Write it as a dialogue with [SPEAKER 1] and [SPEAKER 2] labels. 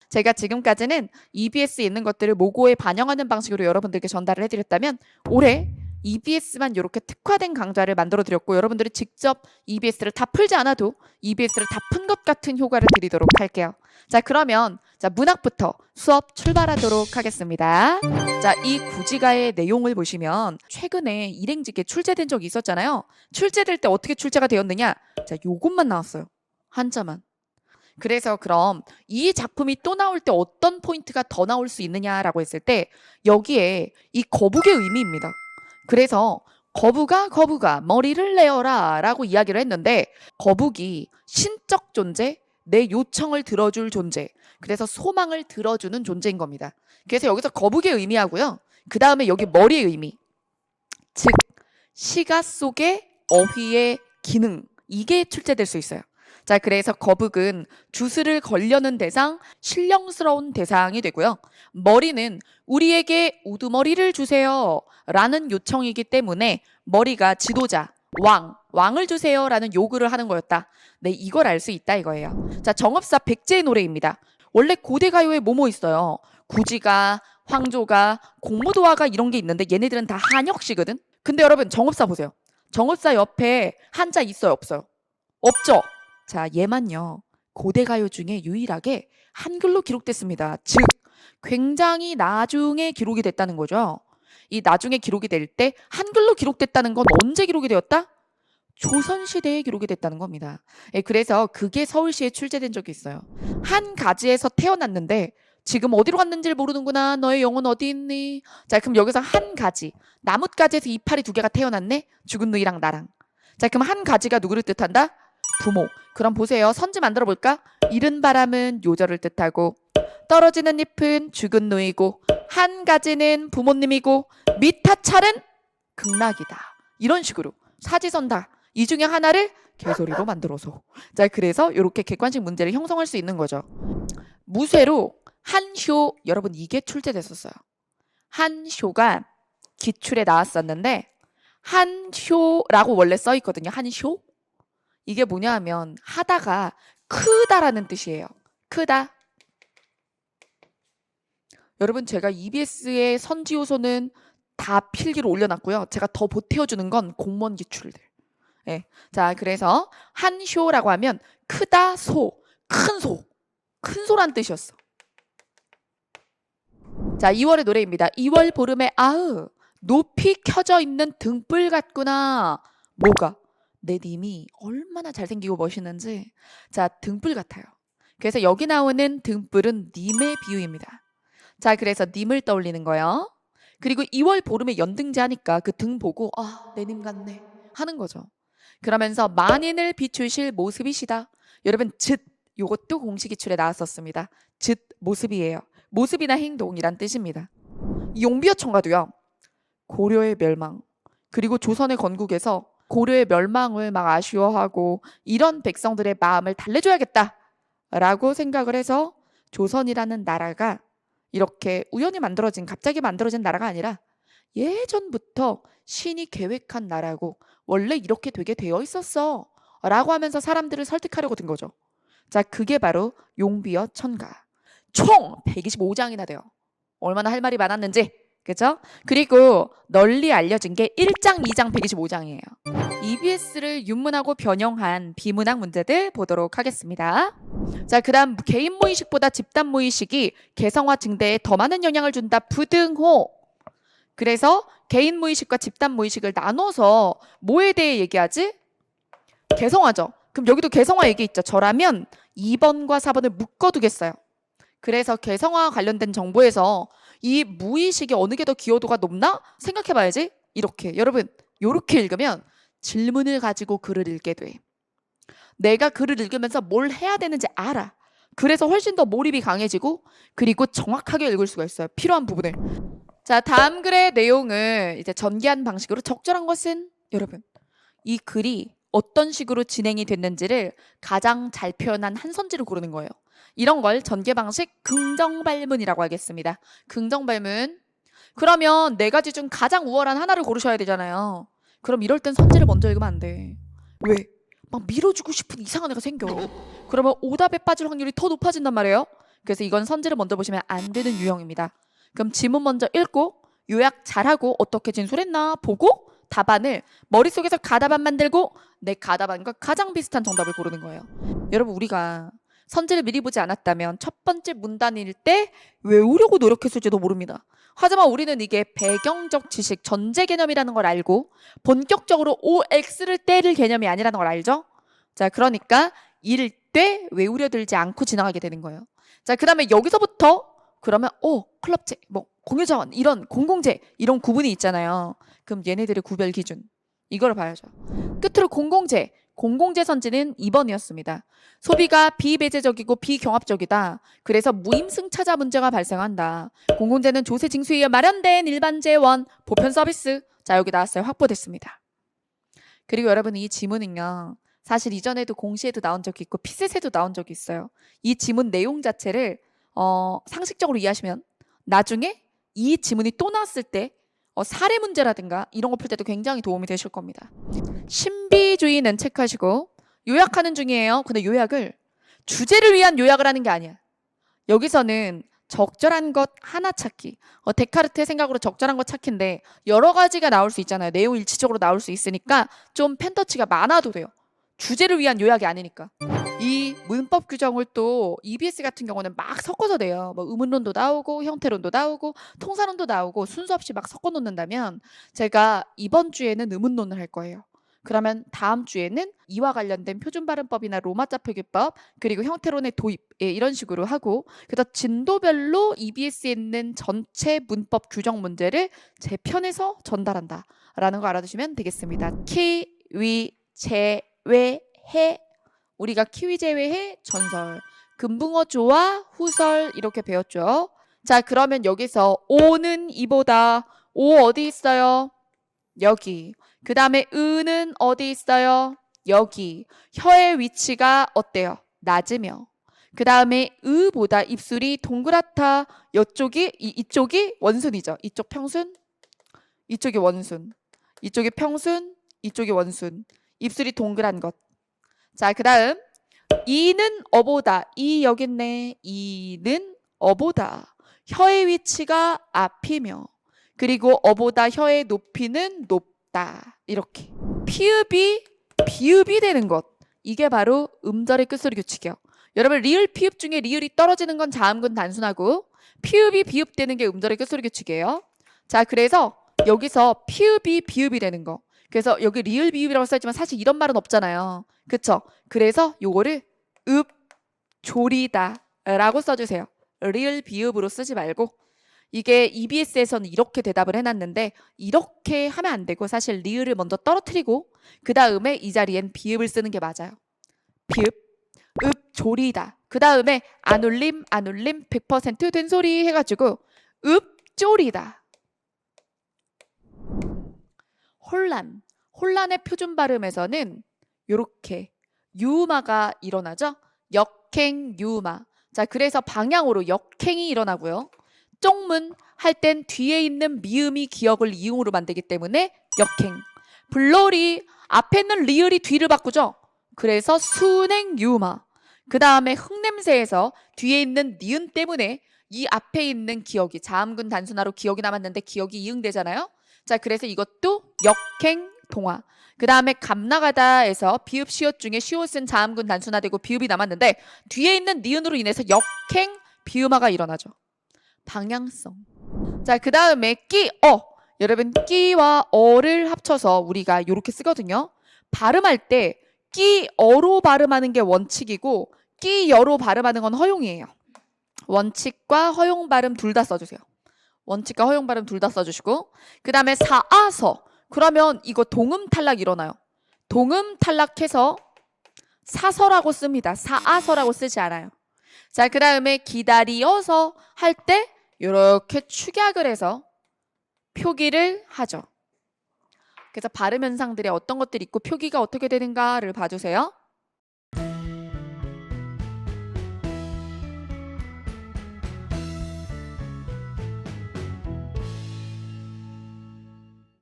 [SPEAKER 1] 제가 지금까지는 EBS에 있는 것들을 모고에 반영하는 방식으로 여러분들께 전달을 해드렸다면 올해 EBS만 이렇게 특화된 강좌를 만들어 드렸고 여러분들이 직접 EBS를 다 풀지 않아도 EBS를 다 푼 것 같은 효과를 드리도록 할게요. 자, 그러면 문학부터 수업 출발하도록 하겠습니다. 자, 이 구지가의 내용을 보시면 최근에 일행직에 출제된 적이 있었잖아요. 출제될 때 어떻게 출제가 되었느냐? 자, 요것만 나왔어요. 한자만. 그래서 그럼 이 작품이 또 나올 때 어떤 포인트가 더 나올 수 있느냐라고 했을 때 여기에 이 거북의 의미입니다. 그래서 거북아 머리를 내어라 라고 이야기를 했는데 거북이 신적 존재, 내 요청을 들어줄 존재, 그래서 소망을 들어주는 존재인 겁니다. 그래서 여기서 거북의 의미하고요. 그 다음에 여기 머리의 의미, 즉 시가 속의 어휘의 기능, 이게 출제될 수 있어요. 자, 그래서 거북은 주술을 걸려는 대상, 신령스러운 대상이 되고요. 머리는 우리에게 우두머리를 주세요 라는 요청이기 때문에 머리가 지도자, 왕을 주세요 라는 요구를 하는 거였다. 네, 이걸 알 수 있다 이거예요. 자, 정업사 백제의 노래입니다. 원래 고대 가요에 뭐뭐 있어요? 구지가, 황조가, 공무도화가 이런 게 있는데 얘네들은 다 한역시거든. 근데 여러분 정업사 보세요. 정업사 옆에 한자 있어요 없어요? 없죠. 자, 얘만요. 고대 가요 중에 유일하게 한글로 기록됐습니다. 즉 굉장히 나중에 기록이 됐다는 거죠. 이 나중에 기록이 될 때 한글로 기록됐다는 건 언제 기록이 되었다? 조선시대에 기록이 됐다는 겁니다. 예, 그래서 그게 서울시에 출제된 적이 있어요. 한 가지에서 태어났는데 지금 어디로 갔는지를 모르는구나. 너의 영혼 어디 있니? 자, 그럼 여기서 한 가지. 나뭇가지에서 이파리 두 개가 태어났네. 죽은 누이랑 나랑. 자, 그럼 한 가지가 누구를 뜻한다? 부모. 그럼 보세요. 선지 만들어 볼까? 이른 바람은 요절을 뜻하고 떨어지는 잎은 죽은 누이고 한 가지는 부모님이고 밑하찰은 극락이다. 이런 식으로 사지선다. 이 중에 하나를 개소리로 만들어서. 자, 그래서 이렇게 객관식 문제를 형성할 수 있는 거죠. 무쇠로 한효, 여러분 이게 출제됐었어요. 한효가 기출에 나왔었는데 한효라고 원래 써 있거든요. 한효. 이게 뭐냐 하면 하다가 크다라는 뜻이에요. 크다. 여러분 제가 EBS의 선지 요소는 다 필기로 올려놨고요. 제가 더 보태어주는 건 공무원 기출들. 네. 자, 그래서 한효라고 하면 크다 소, 큰 소란 뜻이었어. 자, 2월의 노래입니다. 2월 보름에 아으 높이 켜져 있는 등불 같구나. 뭐가? 내 님이 얼마나 잘생기고 멋있는지. 자, 등불 같아요. 그래서 여기 나오는 등불은 님의 비유입니다. 자, 그래서 님을 떠올리는 거예요. 그리고 2월 보름에 연등제 하니까 그 등 보고 내 님 같네 하는 거죠. 그러면서 만인을 비추실 모습이시다. 여러분 즉 요것도 공식 기출에 나왔었습니다. 즉 모습이에요. 모습이나 행동이란 뜻입니다. 용비어천가도요. 고려의 멸망 그리고 조선의 건국에서 고려의 멸망을 막 아쉬워하고 이런 백성들의 마음을 달래줘야겠다라고 생각을 해서 조선이라는 나라가 이렇게 우연히 만들어진 갑자기 만들어진 나라가 아니라 예전부터 신이 계획한 나라고 원래 이렇게 되게 되어 있었어 라고 하면서 사람들을 설득하려고 든 거죠. 자, 그게 바로 용비어 천가. 총 125장이나 돼요. 얼마나 할 말이 많았는지. 그죠? 그리고 널리 알려진 게 1장, 2장, 125장이에요. EBS를 윤문하고 변형한 비문학 문제들 보도록 하겠습니다. 자, 그 다음 개인 모의식보다 집단 모의식이 개성화 증대에 더 많은 영향을 준다. 부등호. 그래서 개인 모의식과 집단 모의식을 나눠서 뭐에 대해 얘기하지? 개성화죠. 그럼 여기도 개성화 얘기 있죠. 저라면 2번과 4번을 묶어두겠어요. 그래서 개성화와 관련된 정보에서 이 무의식이 어느 게 더 기여도가 높나? 생각해봐야지. 이렇게. 여러분 이렇게 읽으면 질문을 가지고 글을 읽게 돼. 내가 글을 읽으면서 뭘 해야 되는지 알아. 그래서 훨씬 더 몰입이 강해지고 그리고 정확하게 읽을 수가 있어요. 필요한 부분을. 자, 다음 글의 내용을 이제 전개한 방식으로 적절한 것은 여러분 이 글이 어떤 식으로 진행이 됐는지를 가장 잘 표현한 한 선지를 고르는 거예요. 이런 걸 전개 방식 긍정발문이라고 하겠습니다. 긍정발문. 그러면 네 가지 중 가장 우월한 하나를 고르셔야 되잖아요. 그럼 이럴 땐 선지를 먼저 읽으면 안 돼. 왜? 막 밀어주고 싶은 이상한 애가 생겨. 그러면 오답에 빠질 확률이 더 높아진단 말이에요. 그래서 이건 선지를 먼저 보시면 안 되는 유형입니다. 그럼 지문 먼저 읽고 요약 잘하고 어떻게 진술했나 보고 답안을 머릿속에서 가답안 만들고 내 가답안과 가장 비슷한 정답을 고르는 거예요. 여러분 우리가 선지를 미리 보지 않았다면 첫 번째 문단일 때 외우려고 노력했을지도 모릅니다. 하지만 우리는 이게 배경적 지식, 전제 개념이라는 걸 알고 본격적으로 OX를 때릴 개념이 아니라는 걸 알죠? 자, 그러니까 읽을 때 외우려 들지 않고 지나가게 되는 거예요. 자, 그 다음에 여기서부터 그러면 클럽제, 뭐 공유자원, 이런 공공재 이런 구분이 있잖아요. 그럼 얘네들의 구별 기준 이걸 봐야죠. 끝으로 공공재 선지는 2번이었습니다. 소비가 비배제적이고 비경합적이다. 그래서 무임승차자 문제가 발생한다. 공공재는 조세 징수에 의해 마련된 일반 재원 보편 서비스. 자, 여기 나왔어요. 확보됐습니다. 그리고 여러분 이 지문은요. 사실 이전에도 공시에도 나온 적이 있고 피셋에도 나온 적이 있어요. 이 지문 내용 자체를 상식적으로 이해하시면 나중에 이 지문이 또 나왔을 때 사례 문제라든가 이런 거 풀 때도 굉장히 도움이 되실 겁니다. 신비주의는 체크하시고 요약하는 중이에요. 근데 요약을 주제를 위한 요약을 하는 게 아니야. 여기서는 적절한 것 하나 찾기. 데카르트의 생각으로 적절한 것 찾기인데 여러 가지가 나올 수 있잖아요. 내용 일치적으로 나올 수 있으니까 좀 펜터치가 많아도 돼요. 주제를 위한 요약이 아니니까. 이 문법 규정을 또 EBS 같은 경우는 막 섞어서 내요. 뭐 의문론도 나오고 형태론도 나오고 통사론도 나오고 순서 없이 막 섞어 놓는다면 제가 이번 주에는 의문론을 할 거예요. 그러면 다음 주에는 이와 관련된 표준발음법이나 로마자 표기법 그리고 형태론의 도입 이런 식으로 하고 그래서 진도별로 EBS에 있는 전체 문법 규정 문제를 제 편에서 전달한다 라는 거 알아두시면 되겠습니다. 키위 제외해 우리가 키위 제외해 전설 금붕어 조와 후설 이렇게 배웠죠. 자 그러면 여기서 오는 이보다 오 어디 있어요? 여기. 그 다음에 은은 어디 있어요? 여기. 혀의 위치가 어때요? 낮으며. 그 다음에 의보다 입술이 동그랗다. 이쪽이 원순이죠. 이쪽 평순, 이쪽이 원순. 이쪽이 평순, 이쪽이 원순. 입술이 동그란 것. 자, 그 다음 이는 어보다. 이 여기 있네. 이는 어보다. 혀의 위치가 앞이며. 그리고 어보다 혀의 높이는 높다. 이렇게. 피읍이 비읍이 되는 것. 이게 바로 음절의 끝소리 규칙이요. 여러분 리을 피읍 중에 리을이 떨어지는 건 자음근 단순하고 피읍이 비읍되는 게 음절의 끝소리 규칙이에요. 자 그래서 여기서 피읍이 비읍이 되는 거. 그래서 여기 리을 비읍이라고 써있지만 사실 이런 말은 없잖아요. 그쵸? 그래서 요거를 읍 조리다 라고 써주세요. 리을 비읍으로 쓰지 말고 이게 EBS에서는 이렇게 대답을 해놨는데 이렇게 하면 안 되고 사실 리을을 먼저 떨어뜨리고 그 다음에 이 자리엔 비읍을 쓰는 게 맞아요. 비읍, 읍, 조리다. 그 다음에 안 울림, 100% 된소리 해가지고 읍, 조리다. 혼란의 표준 발음에서는 이렇게 유마가 일어나죠. 역행, 유마. 자, 그래서 방향으로 역행이 일어나고요. 쪽문 할 땐 뒤에 있는 미음이 기억을 이응으로 만들기 때문에 역행. 불놀이 앞에 있는 리을이 뒤를 바꾸죠. 그래서 순행 유마. 그 다음에 흙냄새에서 뒤에 있는 니은 때문에 이 앞에 있는 기억이 자음근 단순화로 기억이 남았는데 기억이 이응되잖아요. 자 그래서 이것도 역행 동화. 그 다음에 감나가다에서 비읍 시옷 중에 시옷은 자음근 단순화되고 비읍이 남았는데 뒤에 있는 니은으로 인해서 역행 비음화가 일어나죠. 방향성. 자, 그 다음에 여러분 끼와 어를 합쳐서 우리가 이렇게 쓰거든요. 발음할 때 끼어로 발음하는 게 원칙이고 끼여로 발음하는 건 허용이에요. 원칙과 허용 발음 둘 다 써주세요. 원칙과 허용 발음 둘 다 써주시고 그 다음에 사아서 그러면 이거 동음 탈락 일어나요. 동음 탈락해서 사서라고 씁니다. 사아서라고 쓰지 않아요. 자, 그 다음에 기다리어서 할 때 이렇게 축약을 해서 표기를 하죠. 그래서 발음 현상들의 어떤 것들이 있고 표기가 어떻게 되는가를 봐주세요.